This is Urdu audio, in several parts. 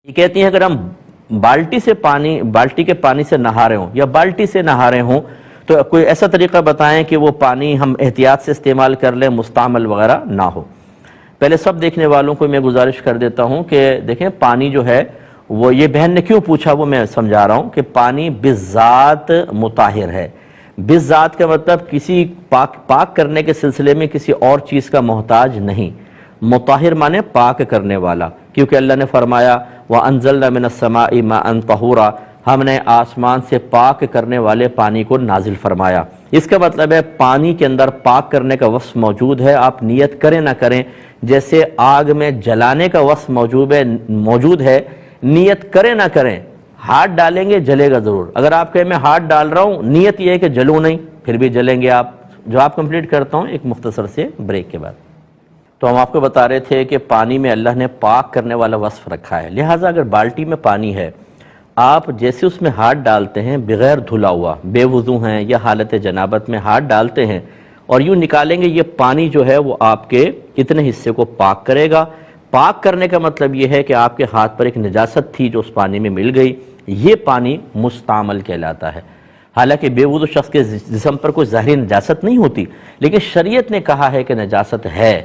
یہ کہتی ہیں اگر ہم بالٹی کے پانی سے نہا رہے ہوں یا بالٹی سے نہا رہے ہوں تو کوئی ایسا طریقہ بتائیں کہ وہ پانی ہم احتیاط سے استعمال کر لیں، مستعمل وغیرہ نہ ہو۔ پہلے سب دیکھنے والوں کو میں گزارش کر دیتا ہوں کہ دیکھیں پانی جو ہے وہ، یہ بہن نے کیوں پوچھا وہ میں سمجھا رہا ہوں کہ پانی بذات مطہر ہے۔ بذات کا مطلب کسی پاک کرنے کے سلسلے میں کسی اور چیز کا محتاج نہیں، مطہر مانے پاک کرنے والا، کیونکہ اللہ نے فرمایا وَأَنزَلْنَا مِنَ السَّمَاءِ مَاءً طَهُورًا، ہم نے آسمان سے پاک کرنے والے پانی کو نازل فرمایا۔ اس کا مطلب ہے پانی کے اندر پاک کرنے کا وصف موجود ہے، آپ نیت کریں نہ کریں، جیسے آگ میں جلانے کا وصف موجود ہے، نیت کریں نہ کریں، ہاتھ ڈالیں گے جلے گا ضرور۔ اگر آپ کہیں میں ہاتھ ڈال رہا ہوں، نیت یہ ہے کہ جلوں نہیں، پھر بھی جلیں گے آپ۔ جواب کمپلیٹ کرتا ہوں ایک مختصر سے بریک کے بعد۔ تو ہم آپ کو بتا رہے تھے کہ پانی میں اللہ نے پاک کرنے والا وصف رکھا ہے، لہٰذا اگر بالٹی میں پانی ہے، آپ جیسے اس میں ہاتھ ڈالتے ہیں بغیر دھلا ہوا، بے وضو ہیں یا حالت جنابت میں ہاتھ ڈالتے ہیں اور یوں نکالیں گے، یہ پانی جو ہے وہ آپ کے اتنے حصے کو پاک کرے گا۔ پاک کرنے کا مطلب یہ ہے کہ آپ کے ہاتھ پر ایک نجاست تھی جو اس پانی میں مل گئی، یہ پانی مستعمل کہلاتا ہے۔ حالانکہ بے وضو شخص کے جسم پر کوئی ظاہری نجاست نہیں ہوتی، لیکن شریعت نے کہا ہے کہ نجاست ہے،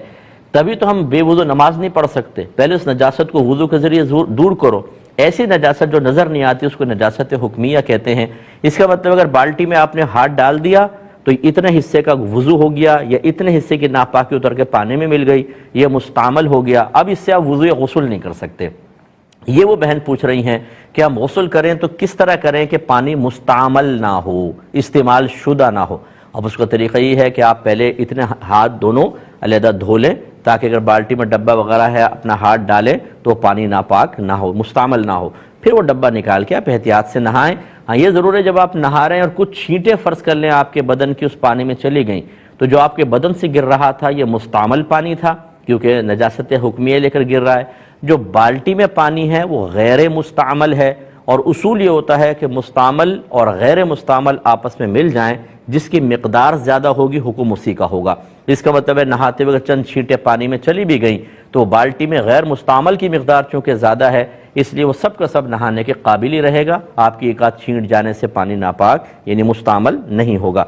تبھی تو ہم بے وضو نماز نہیں پڑھ سکتے۔ پہلے اس نجاست کو وضو کے ذریعے دور کرو۔ ایسی نجاست جو نظر نہیں آتی اس کو نجاست حکمیہ کہتے ہیں۔ اس کا مطلب اگر بالٹی میں آپ نے ہاتھ ڈال دیا تو اتنے حصے کا وضو ہو گیا یا اتنے حصے کی ناپاکی اتر کے پانی میں مل گئی، یہ مستعمل ہو گیا۔ اب اس سے آپ وضو یا غسل نہیں کر سکتے۔ یہ وہ بہن پوچھ رہی ہیں کہ ہم غسل کریں تو کس طرح کریں کہ پانی مستعمل نہ ہو، استعمال شدہ نہ ہو۔ اب اس کا طریقہ یہ ہے کہ آپ پہلے اتنے ہاتھ دونوں علیحدہ دھو لیں تاکہ اگر بالٹی میں ڈبہ وغیرہ ہے اپنا ہاتھ ڈالیں تو پانی ناپاک نہ ہو، مستعمل نہ ہو، پھر وہ ڈبہ نکال کے آپ احتیاط سے نہائیں۔ ہاں یہ ضرور ہے جب آپ نہا رہے ہیں اور کچھ چھینٹیں فرض کر لیں آپ کے بدن کی اس پانی میں چلی گئیں تو جو آپ کے بدن سے گر رہا تھا یہ مستعمل پانی تھا کیونکہ نجاست حکمیہ لے کر گر رہا ہے۔ جو بالٹی میں پانی ہے وہ غیر مستعمل ہے، اور اصول یہ ہوتا ہے کہ مستعمل اور غیر مستعمل آپس میں مل جائیں، جس کی مقدار زیادہ ہوگی حکم اسی کا ہوگا۔ اس کا مطلب ہے نہاتے ہوئے چند چھینٹیں پانی میں چلی بھی گئیں تو بالٹی میں غیر مستعمل کی مقدار چونکہ زیادہ ہے، اس لیے وہ سب کا سب نہانے کے قابل ہی رہے گا، آپ کی ایک آدھ چھینٹ جانے سے پانی ناپاک یعنی مستعمل نہیں ہوگا۔